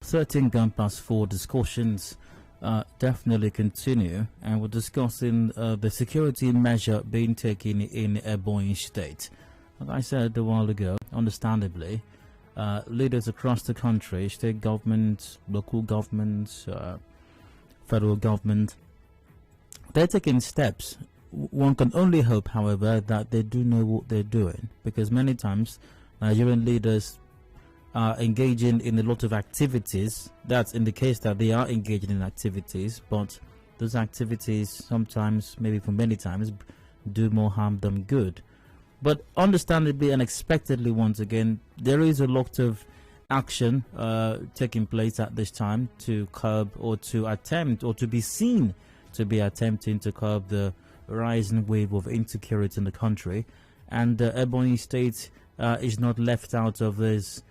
4 discussions definitely continue, and we're discussing the security measure being taken in Ebonyi State. As I said a while ago, understandably, leaders across the country, state governments, local governments, federal government, they're taking steps. One can only hope, however, that they do know what they're doing, because many times Nigerian leaders are engaging in a lot of activities. That's in the case that they are engaging in activities, but those activities sometimes, maybe for many times, do more harm than good. But understandably and expectedly, once again, there is a lot of action taking place at this time to curb or to attempt or to be seen to be attempting to curb the rising wave of insecurity in the country. And Ebonyi State is not left out of this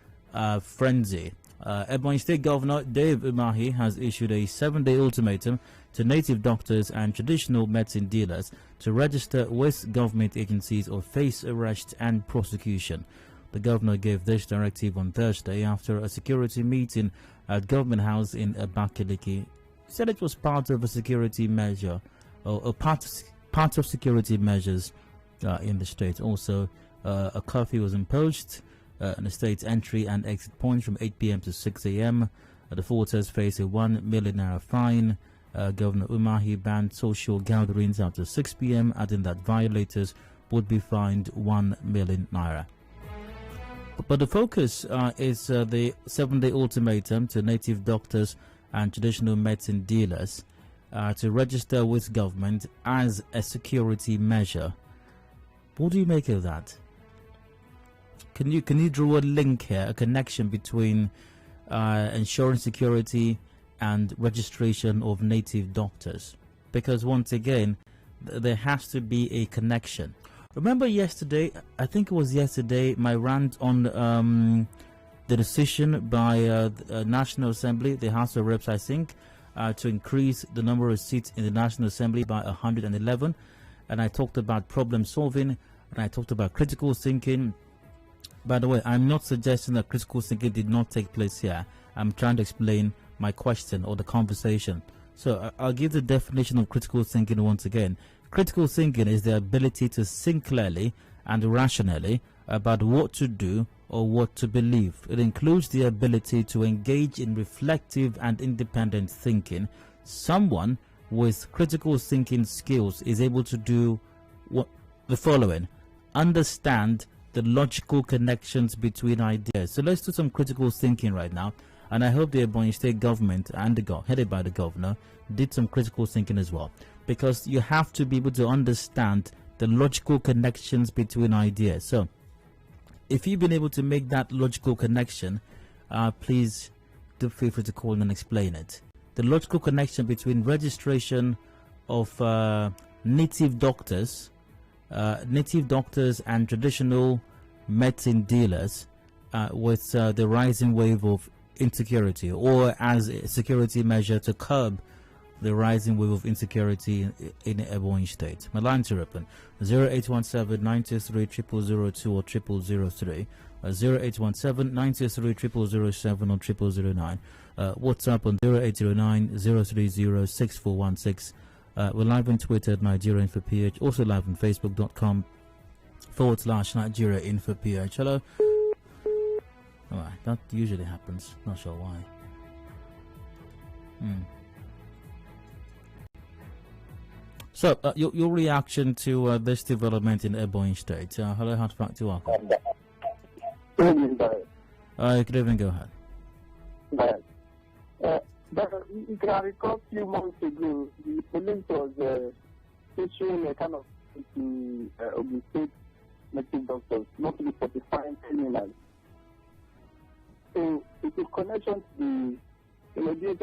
frenzy. Ebonyi State Governor Dave Umahi has issued a 7-day ultimatum to native doctors and traditional medicine dealers to register with government agencies or face arrest and prosecution. The governor gave this directive on Thursday after a security meeting at Government House in Abakaliki. He said it was part of a security measure, or a part of security measures in the state. Also, a curfew was imposed on the state's entry and exit points from 8 p.m. to 6 a.m. The faulters face a 1 million naira fine. Governor Umahi banned social gatherings after 6 p.m., adding that violators would be fined 1 million naira. But the focus is the 7-day ultimatum to native doctors and traditional medicine dealers to register with government as a security measure. What do you make of that? Can you draw a link here, a connection between ensuring security and registration of native doctors? Because once again, there has to be a connection. Remember yesterday, I think it was yesterday, my rant on the decision by the National Assembly, the House of Reps, I think, to increase the number of seats in the National Assembly by 111. And I talked about problem solving, and I talked about critical thinking. By the way, I'm not suggesting that critical thinking did not take place here. I'm trying to explain my question or the conversation. So I'll give the definition of critical thinking once again. Critical thinking is the ability to think clearly and rationally about what to do or what to believe. It includes the ability to engage in reflective and independent thinking. Someone with critical thinking skills is able to do the following: understand the logical connections between ideas. So let's do some critical thinking right now. And I hope the Ebonyi State government and headed by the governor did some critical thinking as well. Because you have to be able to understand the logical connections between ideas. So if you've been able to make that logical connection, please do feel free to call and explain it. The logical connection between registration of native doctors and traditional medicine dealers with the rising wave of insecurity, or as a security measure to curb the rising wave of insecurity in Ebonyi State. My lines are open: 0817-923-0002 or 0003, 0817-923-0007 or 0009. WhatsApp on 0809-030-6416. We're live on Twitter at Nigeria Info PH, also live on Facebook.com/Nigeria Info PH. Hello. Alright, that usually happens. Not sure why. So, your reaction to this development in Ebonyi State. Hello, how's back to welcome. Good evening. Good evening, go ahead. You can recall a few months ago, the police was issuing a kind of the state native doctors, not to be certifying criminals. So it is connection to the immediate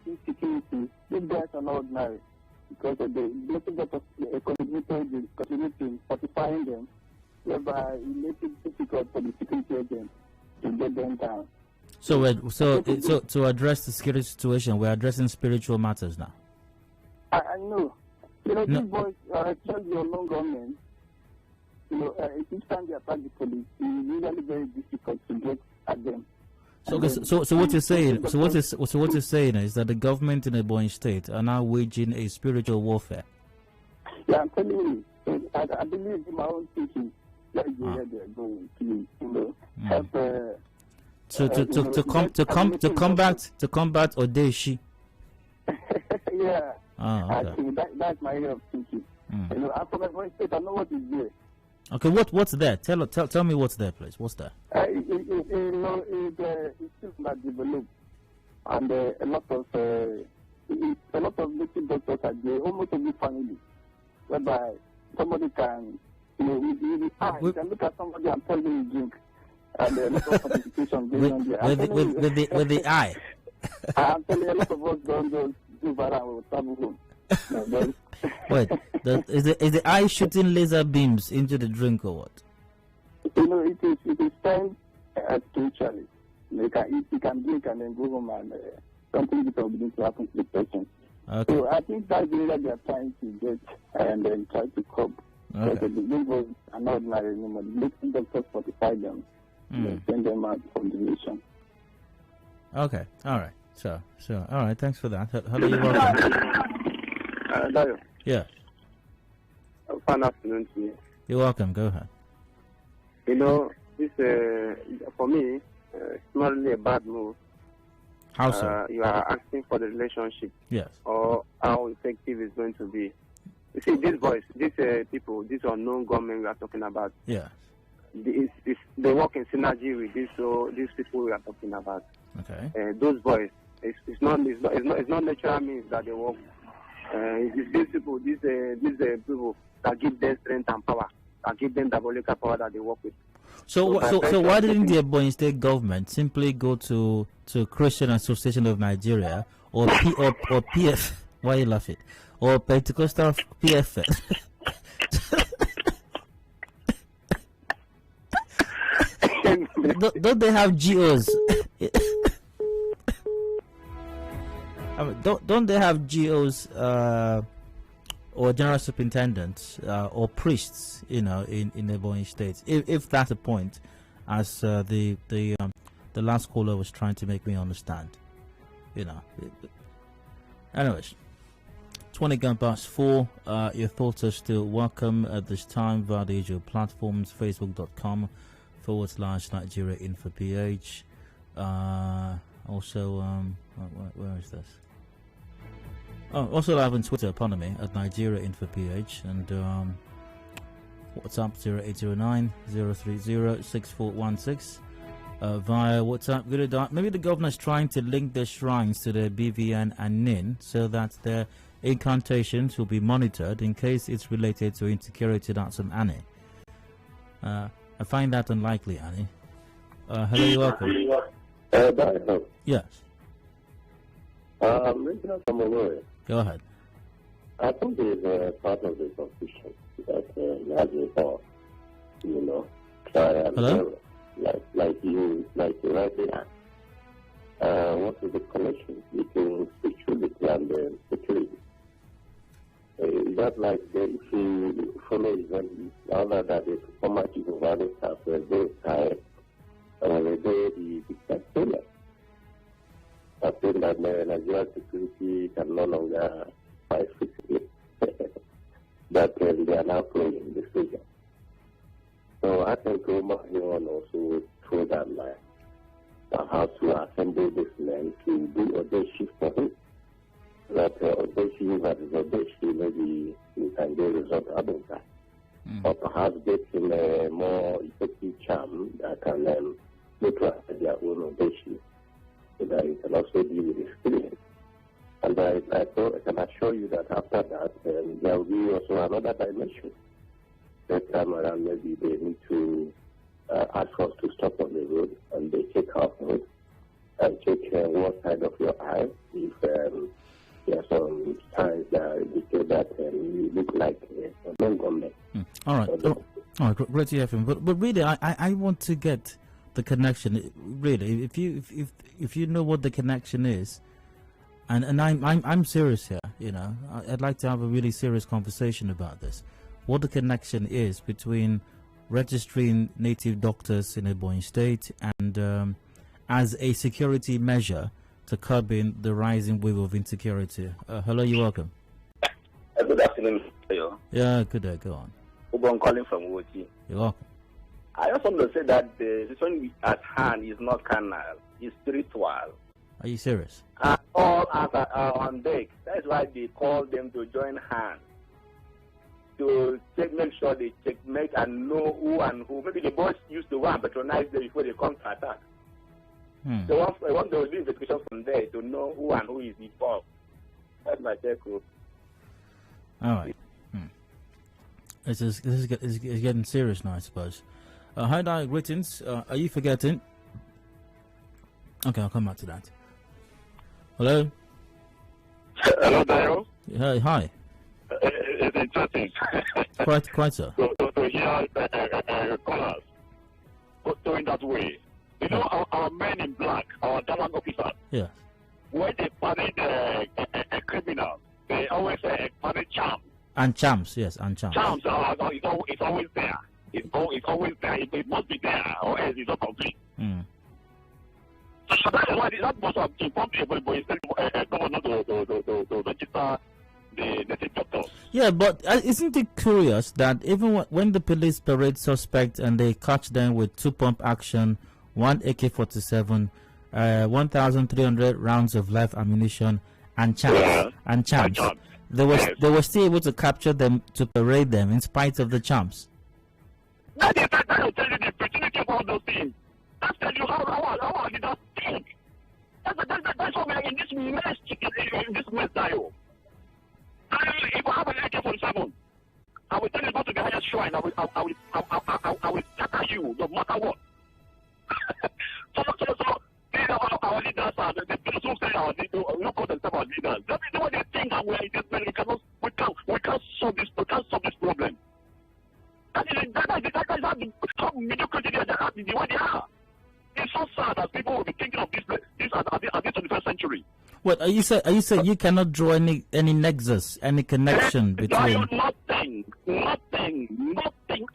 insecurity. These guys are not ordinary because the native doctors contributed in certifying them, whereby it makes it difficult for the security agents to get them down. So to address the security situation, we're addressing spiritual matters now. I know. These boys are actually your non government. Each time they attack the police, it's usually very difficult to get at them. So, okay, so what you're saying, so what you're saying is that the government in Ebonyi State are now waging a spiritual warfare. Yeah, I'm telling you. I believe in my own thinking. That's where they're going to, help. So to combat Odeshi. Yeah. Oh, okay. I think that's my way of thinking. I'm from Ebonyi State. I know what is there. Okay, what's there? Tell me what's there, please. What's there? It's still not developed, and a lot of native doctors are there, almost every family, whereby somebody can, with the eye, you can look at somebody and tell them to drink, and a lot of participation going on there. With the eye. I'm telling you, a lot of us don't do around with travel home. Wait, is the eye shooting laser beams into the drink or what? It is spent spiritually. You can eat, you can drink, and then go home, and something will begin to happen to the person. Okay. So I think that's the way they are trying to get and then try to cope. Okay. The labels are not ordinary anymore. The local doctors fortify them and send them out for the nation. Okay, all right. So, all right. Thanks for that. Hello, you're welcome. Dayo. Yeah. Fine afternoon to you. You're welcome. Go ahead. This for me, it's not really a bad move. How so? You are asking for the relationship. Yes. Or how effective it's going to be. You see, these boys, these people, these unknown government we are talking about. Yeah. They work in synergy with these people we are talking about. Okay. Those boys, it's not natural means that they work. It's these people, these people that give them strength and power, that give them diabolical power that they work with. So why didn't the Ebonyi State government simply go to Christian Association of Nigeria or PF? Why are you laughing? Or Pentecostal PF? Don't they have GOs? I mean, don't they have GOs or general superintendents or priests, in Ebonyi State? If that's the point, as the last caller was trying to make me understand, Anyways, 4. Your thoughts are still welcome at this time via the usual platforms: facebook.com/Nigeria Info PH. Also, where is this? Oh, also live on Twitter, pardon me, at Nigeria Info PH, and WhatsApp 0809-030-6416. Via WhatsApp, maybe the governor is trying to link their shrines to their BVN and NIN so that their incantations will be monitored in case it's related to insecurity. That's from Annie. I find that unlikely, Annie. Hello, you're welcome. Yes. Go ahead. I think it's part of the confusion that has involved, try and hello? Like you rightly asked. What is the connection between spirituality and security? Is that like if you follow example, now that the former chief of army staff were very tired when they do the dictator, I think that Nigerian security can no longer fight physically, that they are now playing the figure. So I think Umahi also through that line, how to assemble this men to do audacious for him. That audacious, that is audacious, maybe you can get a result out of that. Or perhaps get him a more effective charm that can neutralize their own audacious, so that you can also deal with experience. And I can assure you that after that, there will be also another dimension. That time around, maybe they need to ask us to stop on the road, and they check our road and check what side of your eye. If there are some signs that indicate that you look like a non-government. All right. All right. Great to hear from you. But really, I want to get the connection. Really, if you know what the connection is, and I'm serious here. I'd like to have a really serious conversation about this. What the connection is between registering native doctors in Ebonyi State and as a security measure to curbing the rising wave of insecurity. Hello, you're welcome. Good afternoon. Yeah, good day. Go on. I'm calling from Umahi. You're welcome. I just want to say that the situation at hand is not carnal, it's spiritual. Are you serious? And all hands are on deck. That's why they call them to join hands. To make sure they checkmate and know who and who. Maybe the boys used to want to patronize them before they come to attack. So I want to do investigation from there to know who and who is involved. That's my take. All right. This is getting serious now, I suppose. Hi, Di, greetings. Are you forgetting? Okay, I'll come back to that. Hello? Hello, Dayo. Hi. It's interesting. Quite so. To hear callers going that way. You know, our men in black, our Dalang officers, yeah. when they parade a criminal, they always say parade charms. And charms, yes, and charms. Charms it's always there. It's always there. It must be there, or else it's not complete. So that is why that must have informed everybody instead of governor to register the doctors. Yeah, but isn't it curious that even when the police parade suspects and they catch them with 2 pump action, 1 AK-47, 1,300 rounds of live ammunition, and champs, they were still able to capture them, to parade them in spite of the champs. That is that will tell you the opportunity of all those things. That tells you how did that think. That's why we are in this mess, Dayo. If I have an AK-47, I will tell you go to the highest shrine. I will scatter you no matter what. So these are our leaders, the people who say our leaders, we don't call themselves our leaders. That is what they think that we are in this mess. We can't solve this problem. That is how mediocrity they are, the way they are. It's so sad that people will be thinking of this at the 21st century. What are you saying? You cannot draw any nexus, any connection between nothing,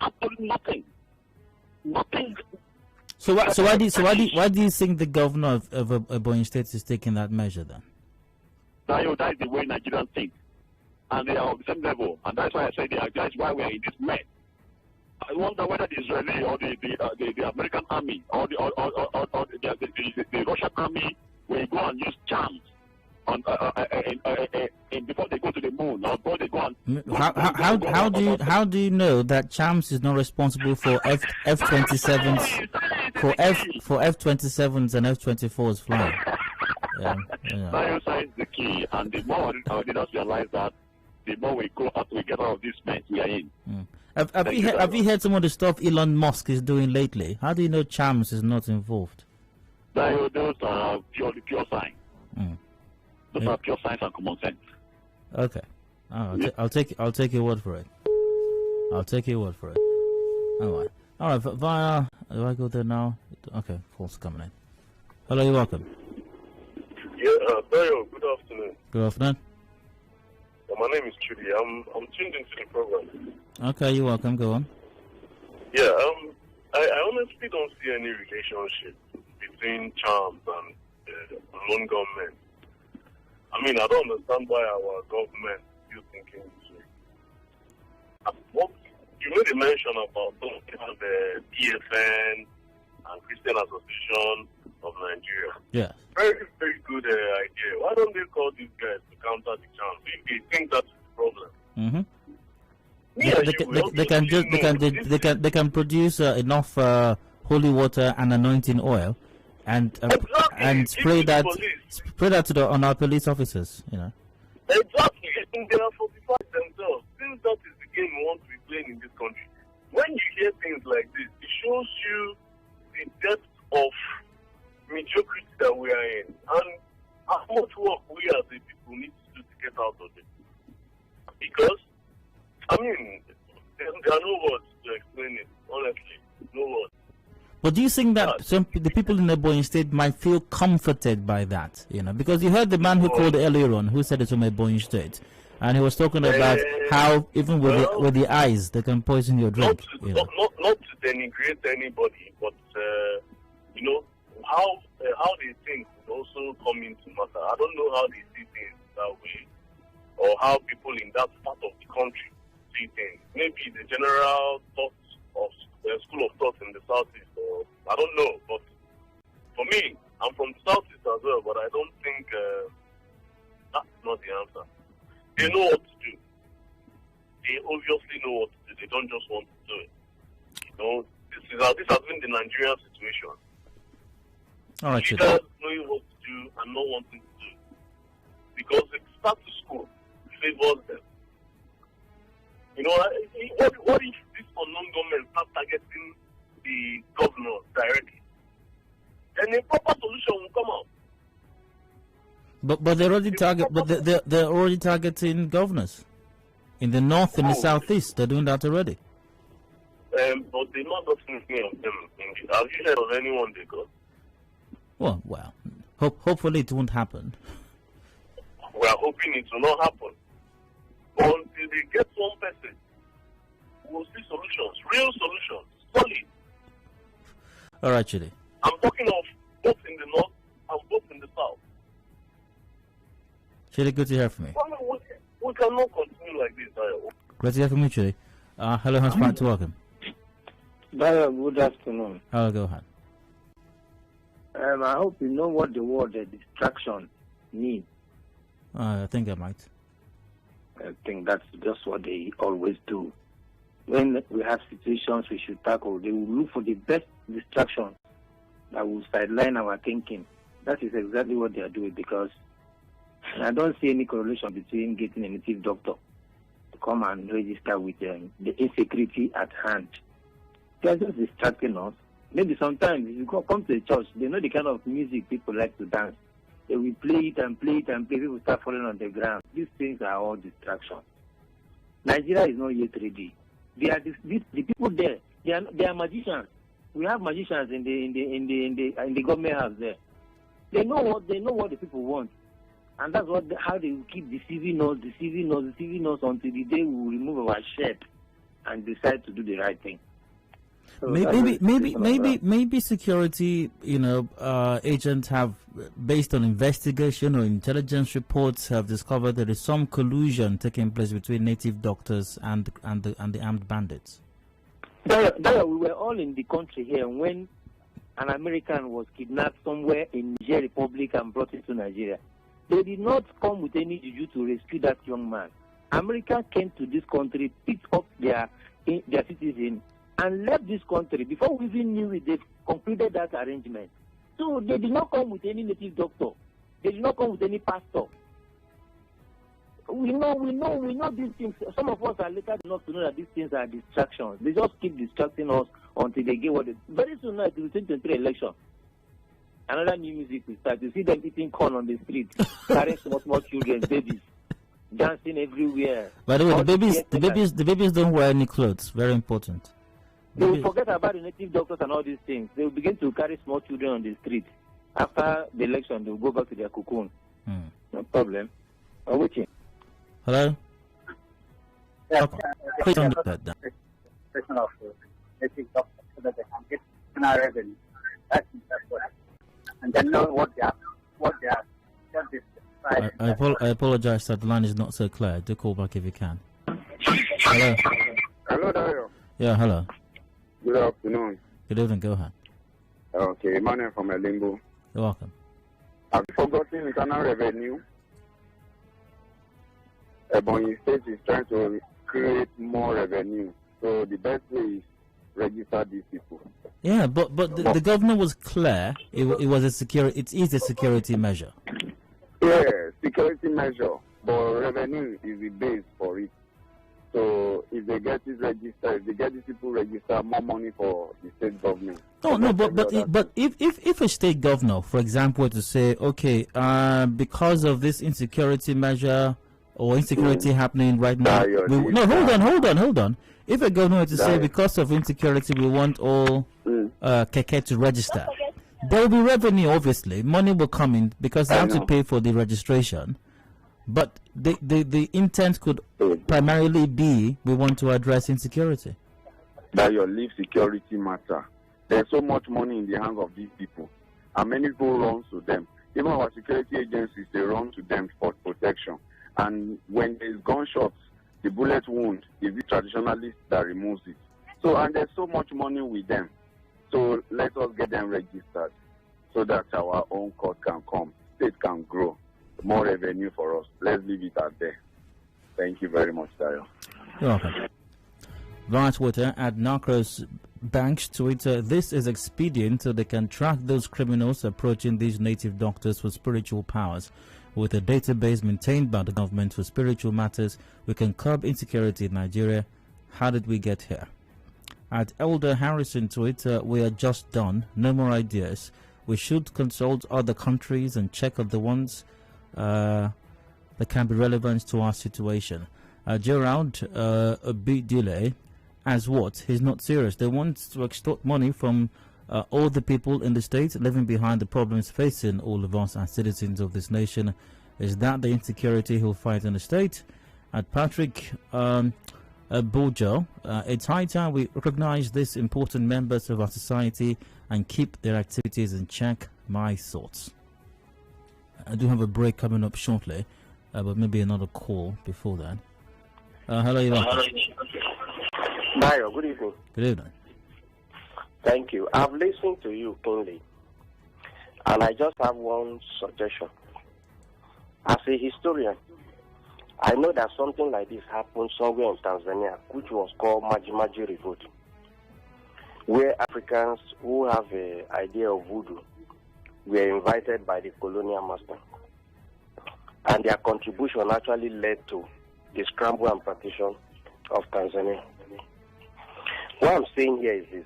absolutely nothing. So why do you think the governor of Ebonyi State is taking that measure then? That is the way Nigerians think, and they are on the same level, and that's why I say that's why we are in this mess. I wonder whether the Israeli or the American army or the Russian army will go and use charms on before they go to the moon, or before they go and. How do you know that charms is not responsible for F-27s for F-27s and F-24s flying? Science is the key, and the more our leaders realize that, the more we get out of this mess we are in. Have you heard some of the stuff Elon Musk is doing lately? How do you know charms is not involved? Those are pure science. Those are pure science and common sense. Okay, I'll take your word for it. All right. Via, do I go there now? Okay, calls coming in. Hello, you're welcome. Yeah, Dayo, good afternoon. Good afternoon. My name is Trudy. I'm tuned into the program. Okay, you're welcome. Go on. Yeah, I honestly don't see any relationship between charms and lone government. I mean, I don't understand why our government is still thinking this way. What you made a mention about the PFN and Christian Association of Nigeria. Yeah. Very, very good idea. Why don't they call these guys to counter the charms? They think that's the problem. They can produce enough holy water and anointing oil, and spray that on our police officers. You know. Exactly, and they are fortified themselves. Since that is the game we want to be playing in this country. When you hear things like this, it shows you the depth of mediocrity that we are in, and how much work we as a people need to do to get out of it. Because, I mean, there are no words to explain it, honestly, no words. But do you think that the people in Ebonyi State might feel comforted by that? You know, because you heard the man who called earlier on, who said it's from Ebonyi State, and he was talking about how even with the eyes they can poison your drink. Not to denigrate anybody, but you know how how they think would also come into matter. I don't know how they see things that way, or how people in that part of the country see things. Maybe the general thoughts of school of thought in the southeast, or I don't know. But for me, I'm from the southeast as well, but I don't think that's not the answer. They know what to do. They obviously know what to do. They don't just want to do it. This has been the Nigerian situation. All right, leaders knowing what to do and not wanting to do. Because the start to school favors them. What if this unknown government start targeting the governor directly? Then a proper solution will come out. But they're already they're already targeting governors in the north and the southeast. They're doing that already. But they're not gotten any of them. Have you heard of anyone they got? Well. Hopefully it won't happen. We are hoping it will not happen. But until they get one person, we'll see solutions, real solutions, solid. All right, Chidi. I'm talking of both in the north and both in the south. Chidi, good to hear from you. We cannot continue like this, Dayo. Great to hear from you, Chidi. Hello, Hans Frank, welcome. Dayo, good afternoon. Hello, go ahead. I hope you know what the word distraction means. I think I might. I think that's just what they always do. When we have situations we should tackle, they will look for the best distraction that will sideline our thinking. That is exactly what they are doing, because I don't see any correlation between getting a native doctor to come and register with the insecurity at hand. They are just distracting us. Maybe sometimes if you come to the church, they know the kind of music people like to dance. They will play it and play it and play. People start falling on the ground. These things are all distractions. Nigeria is not yet ready. They are the people there. They are magicians. We have magicians in the government house there. They know what the people want, and that's how they will keep deceiving us until the day we will remove our shirt and decide to do the right thing. So maybe security, agents have, based on investigation or intelligence reports, have discovered there is some collusion taking place between native doctors and the armed bandits. We were all in the country here when an American was kidnapped somewhere in Niger Republic and brought into Nigeria. They did not come with any juju to rescue that young man. America came to this country, picked up their citizens, and left this country. Before we even knew it, they concluded that arrangement. So they did not come with any native doctor. They did not come with any pastor. We know these things. Some of us are later enough to know that these things are distractions. They just keep distracting us until they get what they... Very soon now, it will be 2023 election. Another new music will start. You see them eating corn on the street, carrying small children, babies, dancing everywhere. By the way, the babies don't wear any clothes. Very important. They will forget about the native doctors and all these things. They will begin to carry small children on the street. After the election, they will go back to their cocoon. No problem. I'm waiting. Hello? Yeah, okay. Please don't do that. Of native doctors so that they can get our revenue. That's what. And then know what they are. I apologize that the line is not so clear. Do call back if you can. Hello? Hello, Dayo. Yeah, hello. Good afternoon. Good evening, go ahead. Okay, Emmanuel from Elimbo. You're welcome. Have you forgotten internal revenue? Ebonyi State is trying to create more revenue. So the best way is register these people. Yeah, but the governor was clear. It was a security. It is a security measure. Yeah, security measure, but revenue is the base for it. So if they get it registered, if they get these people registered, more money for the state government. But if a state governor, for example, were to say, okay, because of this insecurity measure or insecurity happening right now, hold on. If a governor were to say, because of insecurity, we want all keke to register, there will be revenue. Obviously, money will come in because they have to pay for the registration. But the intent could primarily be we want to address insecurity. That your live security matter. There's so much money in the hands of these people. and many people run to them. Even our security agencies, they run to them for protection. And when there's gunshots, the bullet wound is the traditionalist that removes it. So, and there's so much money with them. So let us get them registered so that our own court can come, state can grow, more revenue for us. Let's leave it at there. Thank you very much, Dayo. You're welcome. Via Twitter at Narcos Banks Twitter, this is expedient so they can track those criminals approaching these native doctors for spiritual powers. With a database maintained by the government for spiritual matters, we can curb insecurity in Nigeria. How did we get here? At Elder Harrison Twitter, we are just done. No more ideas. We should consult other countries and check on the ones that can be relevant to our situation. Gerald a bit delay. As what? He's not serious. They want to extort money from all the people in the state, leaving behind the problems facing all of us as citizens of this nation. Is that the insecurity he'll fight in the state? At Patrick Bojo, it's high time we recognize these important members of our society and keep their activities in check. My thoughts. I do have a break coming up shortly, but maybe another call before that. Hello, Ivan. Dayo, good evening. Good evening. Thank you. I've listened to you keenly, and I just have one suggestion. As a historian, I know that something like this happened somewhere in Tanzania, which was called Maji Revolt, where Africans who have an idea of voodoo were invited by the colonial master, and their contribution actually led to the scramble and partition of Tanzania. What I'm saying here is this.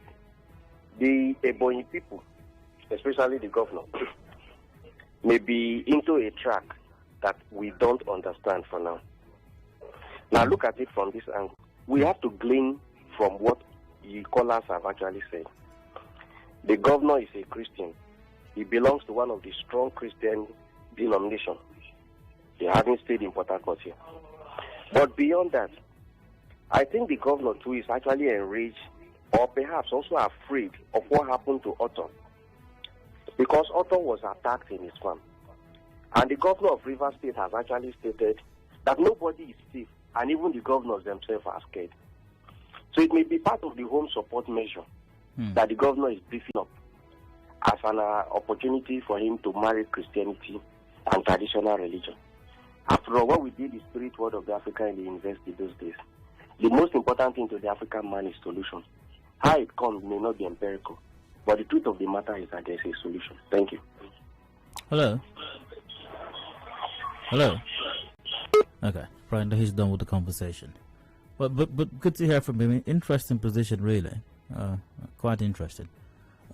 The Ebonyi people, especially the governor, may be into a track that we don't understand for now. Now look at it from this angle. We have to glean from what the callers have actually said. The governor is a Christian. He belongs to one of the strong Christian denominations. He hasn't stayed in Port Harcourt here. But beyond that, I think the governor too is actually enraged or perhaps also afraid of what happened to Otto. Because Otto was attacked in his farm. And the governor of Rivers State has actually stated that nobody is safe, and even the governors themselves are scared. So it may be part of the home support measure that the governor is beefing up as an opportunity for him to marry Christianity and traditional religion. After all, what we did is spirit word of the Africa in the university those days. The most important thing to the African man is solution. How it comes may not be empirical, but the truth of the matter is that there's a solution. Thank you. Hello. Hello. Okay, right. He's done with the conversation. But good to hear from him. Interesting position, really. Quite interesting.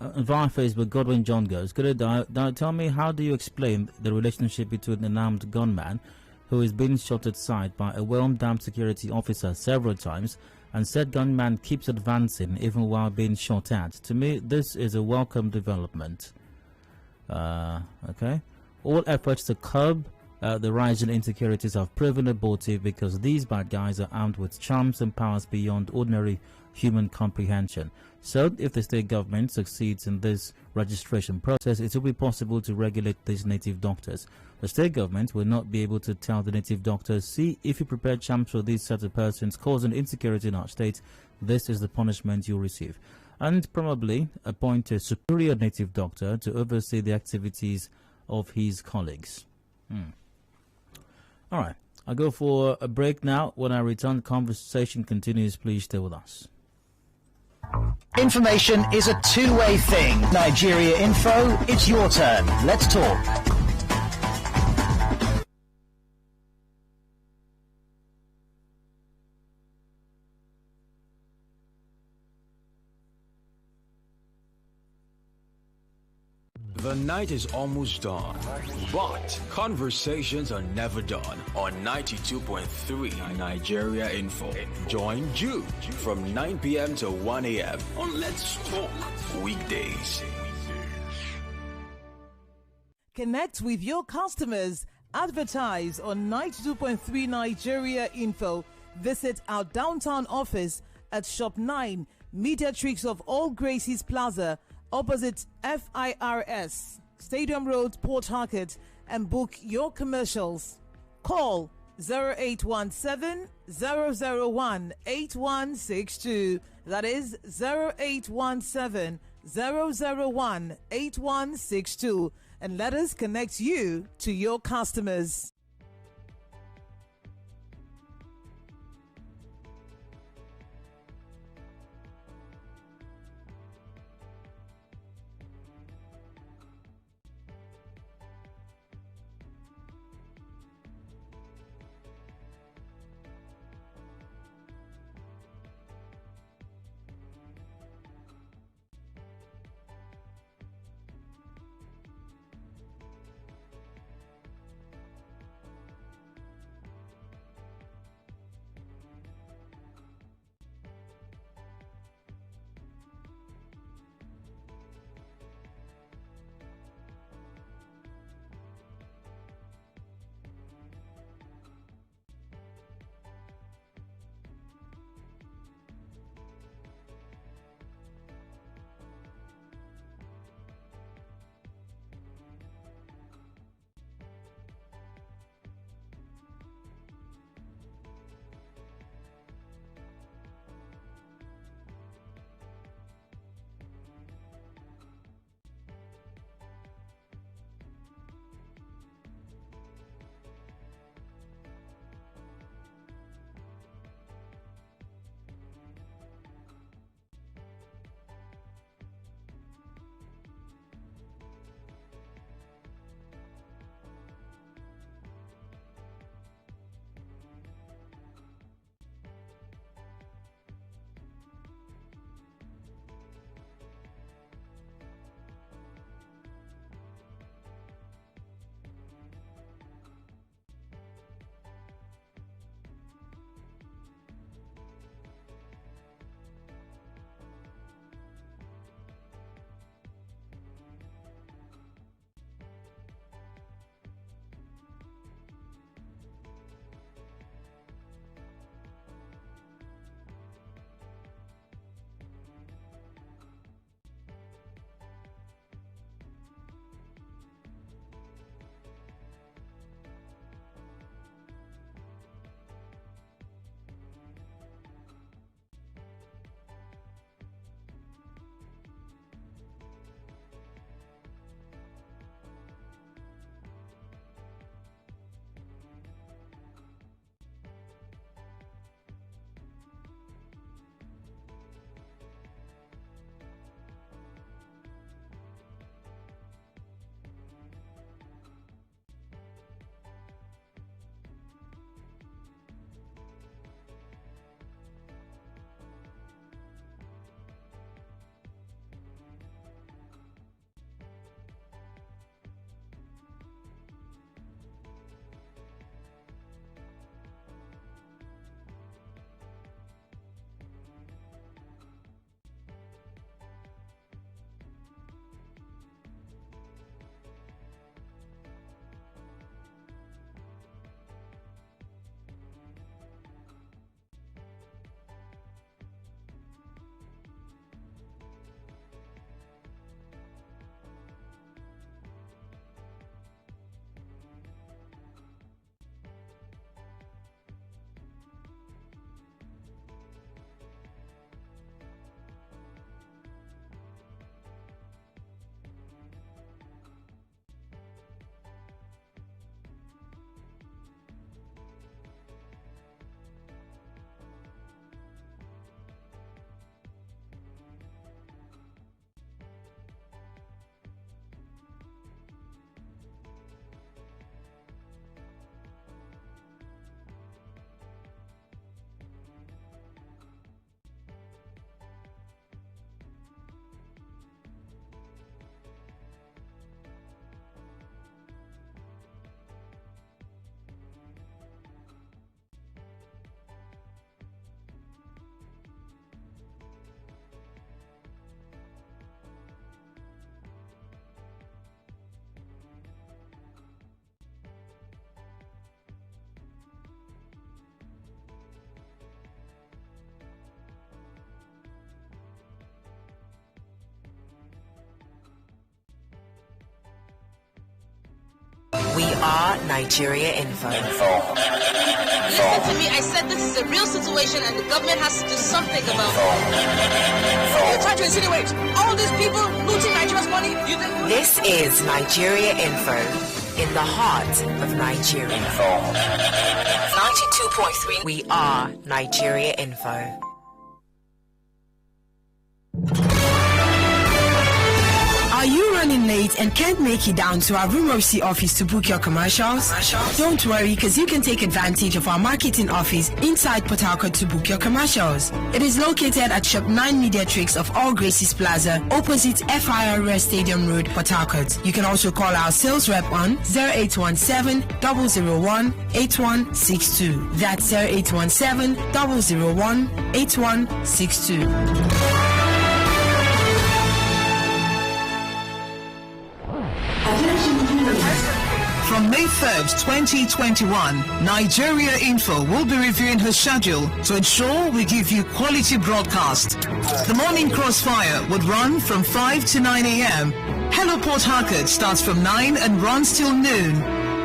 Via Facebook, Godwin John goes, good day. Tell me, how do you explain the relationship between an armed gunman who is being shot at sight by a well-armed security officer several times, and said gunman keeps advancing even while being shot at? To me, this is a welcome development. Okay. All efforts to curb the rising insecurities have proven abortive because these bad guys are armed with charms and powers beyond ordinary human comprehension. So, if the state government succeeds in this registration process, it will be possible to regulate these native doctors. The state government will not be able to tell the native doctors, see, if you prepare charms for these set of persons causing insecurity in our state, this is the punishment you'll receive. And probably appoint a superior native doctor to oversee the activities of his colleagues. All right, I'll go for a break now. When I return, the conversation continues. Please stay with us. Information is a two-way thing. Nigeria Info, it's your turn. Let's talk. The night is almost done, but conversations are never done on 92.3 Nigeria Info. Join Jude from 9 p.m. to 1 a.m. on Let's Talk weekdays. Connect with your customers. Advertise on 92.3 Nigeria Info. Visit our downtown office at Shop 9, Mediatrix of All Gracies Plaza, opposite FIRS, Stadium Road, Port Harcourt, and book your commercials. Call 0817 001 8162. That is 0817 001 8162. And let us connect you to your customers. Nigeria Info. Listen to me, I said this is a real situation and the government has to do something about it. You're trying to insinuate all these people looting Nigeria's money? This is Nigeria Info, in the heart of Nigeria. 92.3, we are Nigeria Info. Are you running late and can't make it down to our Rumosi office to book your commercials? Don't worry, because you can take advantage of our marketing office inside Port Harcourt to book your commercials. It is located at Shop 9 Mediatrix of All Graces Plaza, opposite FIRS Stadium Road, Port Harcourt. You can also call our sales rep on 0817-001-8162. That's 0817-001-8162. From May 3rd, 2021, Nigeria Info will be reviewing her schedule to ensure we give you quality broadcast. The morning crossfire would run from 5 to 9 a.m. Hello Port Harcourt starts from 9 and runs till noon.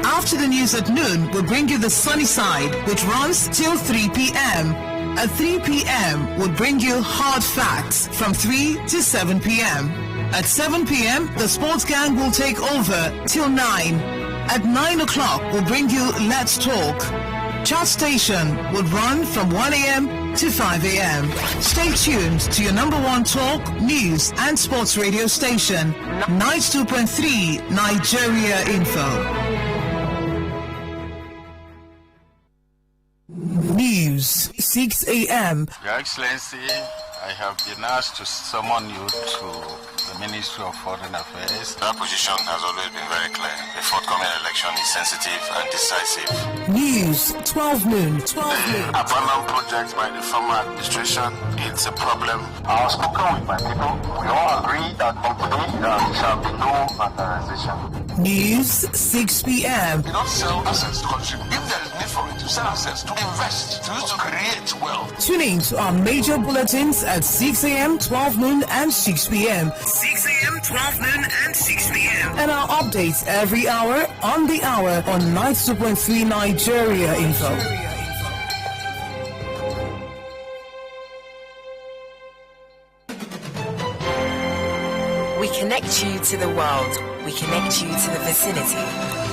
After the news at noon, we'll bring you the sunny side, which runs till 3 p.m. At 3 p.m., we'll bring you hard facts from 3 to 7 p.m. At 7 p.m., the sports gang will take over till 9. At 9 o'clock, we'll bring you Let's Talk. Chat Station will run from 1 a.m. to 5 a.m. Stay tuned to your number one talk, news, and sports radio station, 92.3 Nigeria Info. News, 6 a.m. Your Excellency, I have been asked to summon you to the Ministry of Foreign Affairs. Our position has always been very clear. The forthcoming election is sensitive and decisive. News, 12 noon. Abandoned projects by the former administration, it's a problem. I was spoken with my people. We all agree that from today there shall be no vandalization. News, 6 p.m. You don't sell assets to country. If there is need for it, to sell assets, to invest, to create wealth. Tune in to our major bulletins at 6 a.m., 12 noon, and 6 p.m. 6 a.m., 12 noon, and 6 p.m. And our updates every hour on the hour on 92.3 Nigeria Info. We connect you to the world. We connect you to the vicinity.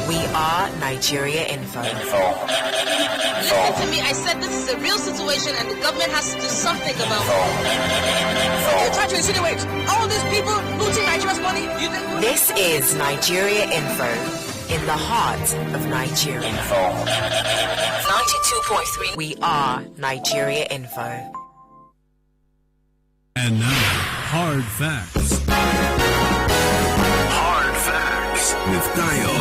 We are Nigeria Info. Listen to me, I said this is a real situation and the government has to do something about it. You're trying to insinuate all these people looting Nigeria's money? This is Nigeria Info, in the heart of Nigeria. 92.3, we are Nigeria Info. And now, Hard Facts. Hard Facts with Dio.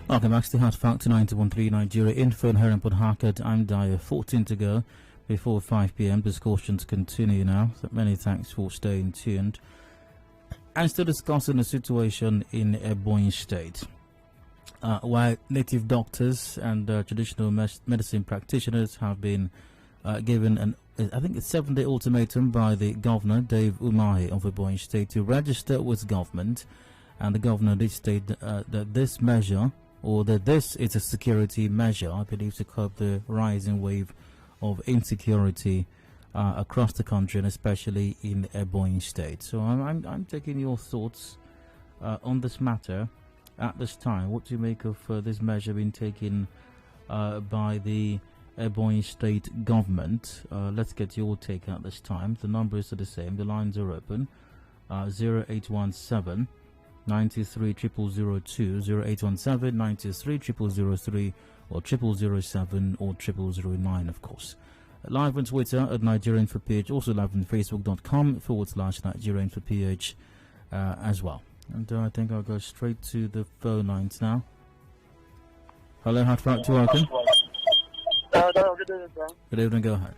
Welcome back to the Hard Fact to 91.3 Nigeria Info and here in Port Harcourt. I'm Dyer. 14 to go before 5 p.m. Discussions continue now. So many thanks for staying tuned. And still discussing the situation in Ebonyi State. While native doctors and traditional medicine practitioners have been given I think a 7-day ultimatum by the governor, Dave Umahi of Ebonyi State, to register with government. And the governor did state that this measure, or that this is a security measure, I believe, to curb the rising wave of insecurity across the country and especially in Ebonyi State. So I'm taking your thoughts on this matter at this time. What do you make of this measure being taken by the Ebonyi State government? Let's get your take at this time. The numbers are the same. The lines are open. 0817 93 0002, 0817 93 0003, or 0007 or 0009, of course. Live on Twitter at Nigerian for PH, also live on Facebook.com/Nigerian for PH as well. And I think I'll go straight to the phone lines now. Hello, Hard Fact, you welcome. Good evening, sir. Good evening, go ahead.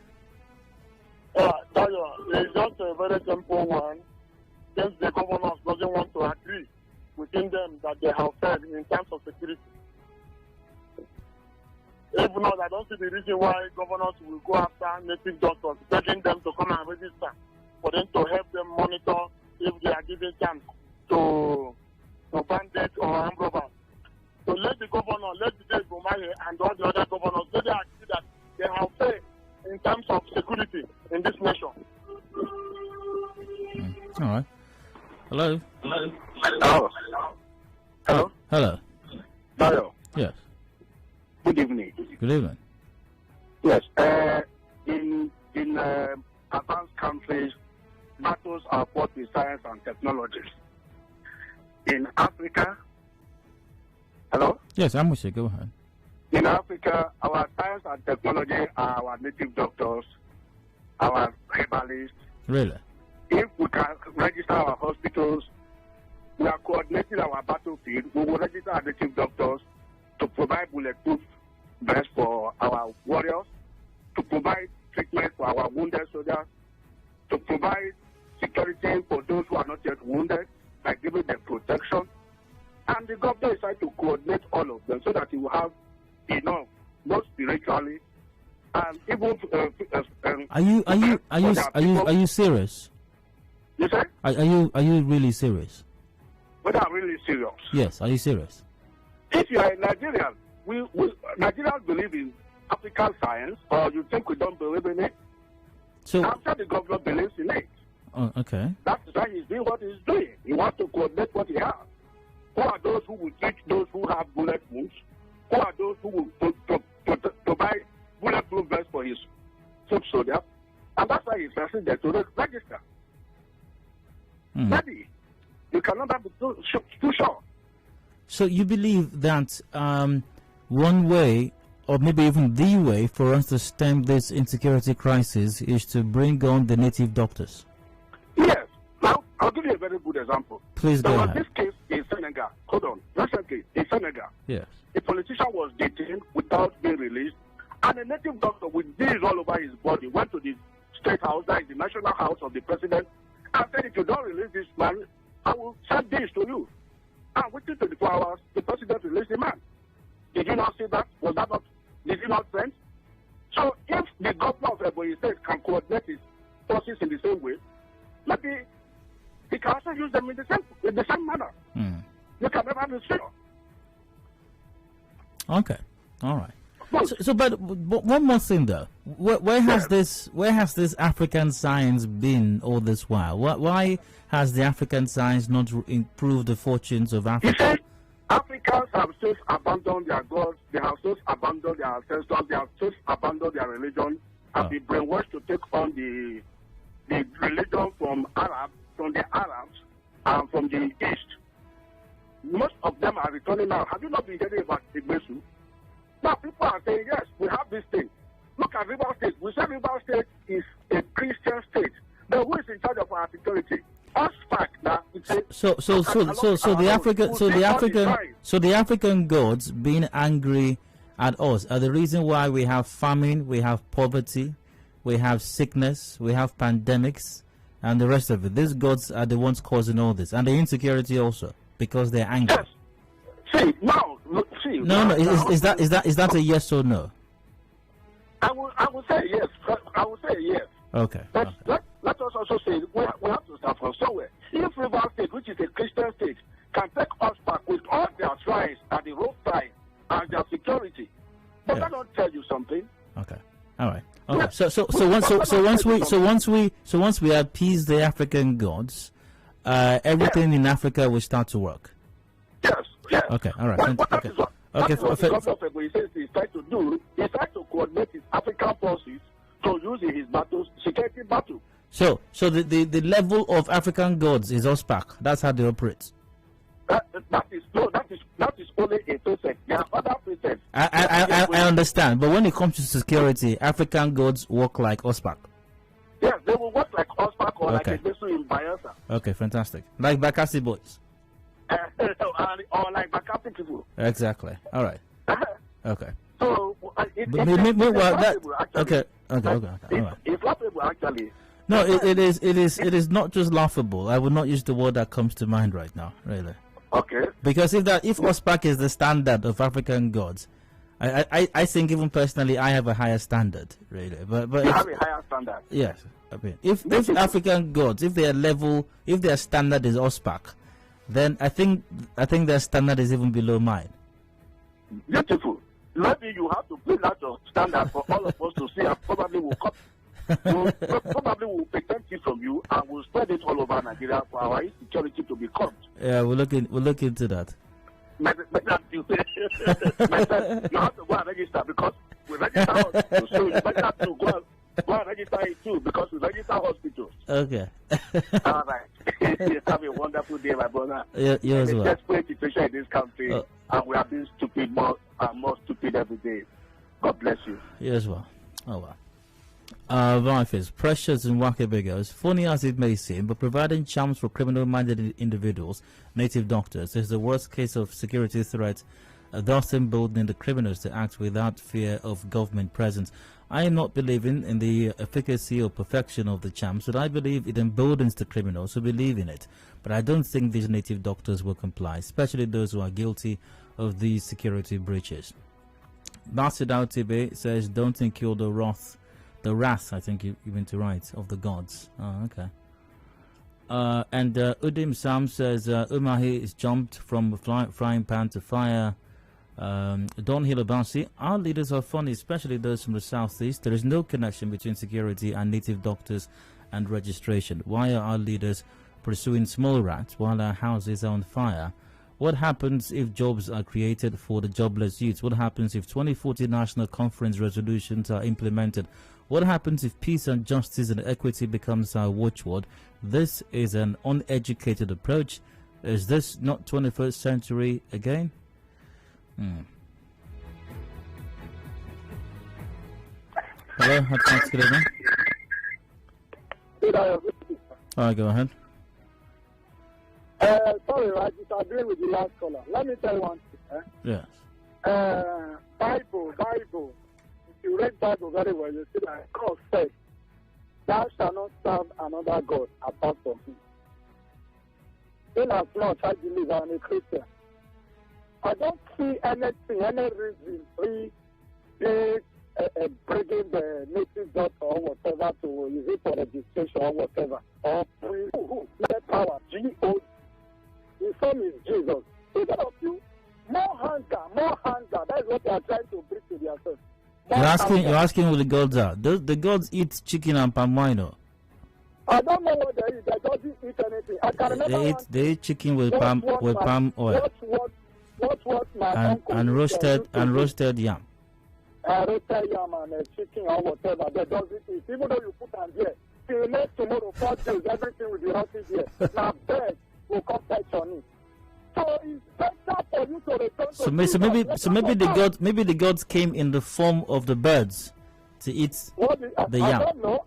It's just a very simple one. Since the governors doesn't want to agree within them that they have failed in terms of security. Even though I don't see the reason why governors will go after native doctors, begging them to come and register. for them to help them monitor if they are given chance to bandits or armed robbers. So let the governor, let the Umahi and all the other governors, let them agree that they have faith in terms of security in this nation. All right. Hello. Hello. Hello. Hello. Dayo. Yes. Good evening. Good evening. Yes. In advanced countries, battles are fought with science and technology. In Africa, hello? Yes, I'm with you. Go ahead. In Africa, our science and technology are our native doctors, our herbalists. Really? If we can register our hospitals, we are coordinating our battlefield. We will register our native doctors to provide bulletproof vests for our warriors, to provide treatment for our wounded soldiers, to provide security for those who are not yet wounded by giving them protection. And the government decided to coordinate all of them so that it will have enough, both spiritually and even. Are you serious? You say? Are you really serious? But I'm really serious. Yes. Are you serious? If you are a Nigerian, Nigerians believe in African science, or you think we don't believe in it? So I'm sure the government believes in it. Oh, okay. That's why he's doing what he's doing. He wants to coordinate what he has. Who are those who will treat those who have bullet wounds? Who are those who will provide bulletproof vests for his foot soldiers? And that's why he's asking them to register. Maybe you cannot be too sure. So you believe that one way, or maybe even the way, for us to stem this insecurity crisis is to bring on the native doctors? Yes. Now, I'll give you a very good example. Please go ahead. There was this case in Senegal. Hold on. Recently, in Senegal, yes, a politician was detained without being released, and a native doctor with beads all over his body went to the state house, that is the national house of the president, and said, if you don't release this man, I will send this to you. And within 24 hours, the president released the man. Did you not see that? Was that not? Did you not send? So if the governor of Ebonyi State can coordinate his forces in the same way, maybe he can also use them in the same manner. You can never be sure. Okay. All right. But one more thing though, where has this African science been all this while? Why has the African science not improved the fortunes of Africa? You see, Africans have just abandoned their gods, they have just abandoned their ancestors, they have just abandoned their religion, and been brainwashed to take on the religion from the Arabs, and from the East. Most of them are returning now. Have you not been hearing about Igbesu? Now people are saying, yes, we have this thing. Look at River State. We say River State is a Christian state. But who is in charge of our security? Us fact that it's a So the African gods being angry at us are the reason why we have famine, we have poverty, we have sickness, we have pandemics, and the rest of it. These gods are the ones causing all this, and the insecurity also, because they're angry. Yes. See now. Is that a yes or no? I will say yes. I will say yes. Okay. But let us also say we have to start from somewhere. If River State, which is a Christian state, can take us back with all their shrines at the roadside and their security, but I don't tell you something. Okay. All right. Okay. So once we appease the African gods, everything in Africa will start to work. Yes. Yes. Okay. All right. What the government of Ebonyi says he's trying to do is trying to coordinate his African forces to use in his battles, security battle. So the level of African gods is OSPAC. That's how they operate. That is only a precepts. There are other precepts. I understand, but when it comes to security, African gods work like OSPAC. Yes, they will work like OSPAC or like a vessel in Bayelsa. Okay, fantastic. Like Bakassi boys. Or like Bakassi people. Exactly. All right. Okay. So okay. All right. It's laughable actually. No, it is not just laughable. I would not use the word that comes to mind right now, really. Okay. Because if OSPAC is the standard of African gods, I think even personally I have a higher standard, really. But you have a higher standard. Yes. I mean, if African gods, if their standard is OSPAC, then I think their standard is even below mine. Beautiful. Maybe you have to build out your standard for all of us to see, and probably will come. Probably will pretend it from you and will spread it all over Nigeria for our insecurity to be curbed. Yeah, we'll look into that. You have to go and register because we register hospitals. So you better have to go and register it too because we register hospitals. Okay. All right. Have a wonderful day, my brother. Yeah, you as well. It's a desperate situation in this country, and we are being stupid more and more stupid every day. God bless you. You as well. Oh well. Rifles, pressures and Wakabegos, funny as it may seem, but providing charms for criminal-minded individuals, native doctors, is the worst case of security threat, thus emboldening the criminals to act without fear of government presence. I am not believing in the efficacy or perfection of the charms, but I believe it emboldens the criminals who believe in it. But I don't think these native doctors will comply, especially those who are guilty of these security breaches. Basidao TB says, don't incur the wrath, I think you meant to write, of the gods. Oh, okay. And Udim Sam says, Umahi is jumped from frying pan to fire. Don Hilabasi, our leaders are funny, especially those from the southeast. There is no connection between security and native doctors and registration. Why are our leaders pursuing small rats while our houses are on fire? What happens if jobs are created for the jobless youths? What happens if 2040 National Conference resolutions are implemented? What happens if peace and justice and equity becomes our watchword? This is an uneducated approach. Is this not 21st century again? Hello, thanks, good evening. Alright, go ahead. Sorry, I disagree with the last caller. Let me tell you one thing. Yes. Bible. If you read Bible very well, you see that God says, thou shalt not serve another God apart from him. In as much I believe I'm a Christian, I don't see anything, any reason bringing the native doctor or whatever to use it for registration or whatever. Or let power, G-O. His son is Jesus. Instead of you, more hunger. That is what they are trying to bring to themselves. You're asking who the gods are. The gods eat chicken and palm wine. I don't know what they eat. They don't eat anything. I can remember they eat chicken with palm oil. What my uncle and roasted yam. Roasted yam and chicken or whatever. They don't eat. Even though you put them there, till next tomorrow, 4 days, everything will be rotted there. Now bed will come touch on it. So it's better for you to return so maybe the gods came in the form of the birds to eat the yam. I don't know.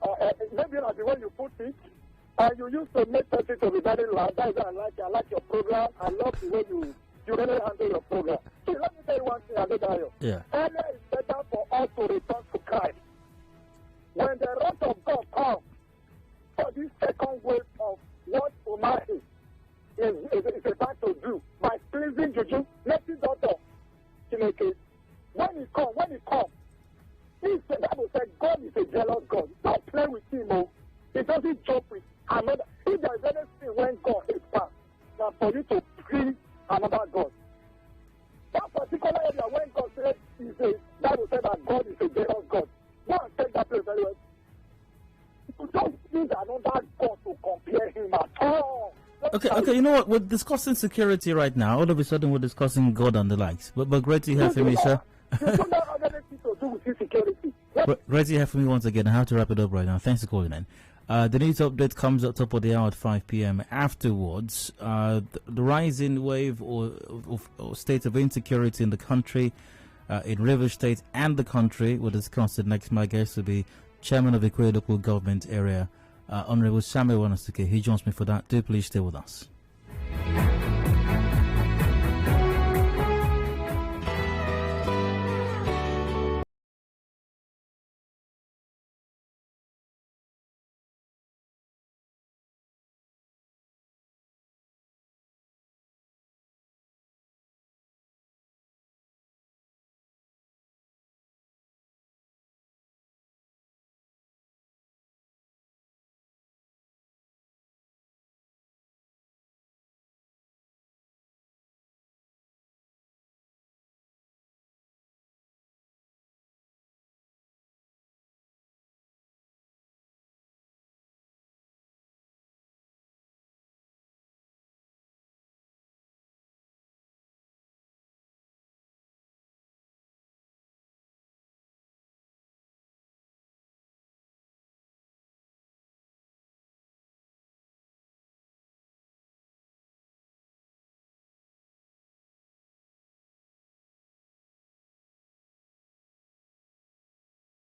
Maybe not the way you put it. You used to make person to be very loud. That's why I like your program. I love the way you really handle your program. So let me tell you one thing, Adedayo. Yeah. Earlier it's better for us to return to Christ. When the wrath of God comes for this second wave of what Umahi is about to do by pleasing Juju, let his daughter Chineke. When he comes, the Bible said God is a jealous God. Don't play with him, He doesn't joke with another. If there is anything when God is past, now for you to please another God. That particular area when God said Bible said that God is a jealous God. Go and take that place very well. You don't need another God to compare him at all. Okay, you know what? We're discussing security right now. All of a sudden, we're discussing God and the likes. But great to hear from you, sir. You don't have anything to do with security. Great to hear from you once again. I have to wrap it up right now. Thanks for calling in. The news update comes at top of the hour at 5 p.m. Afterwards, the rising wave or state of insecurity in the country, in River State and the country, we'll discuss it next. My guest will be Chairman of the Ikwe Local Government Area, Honorable Samuel Wanasuke. He joins me for that. Do please stay with us.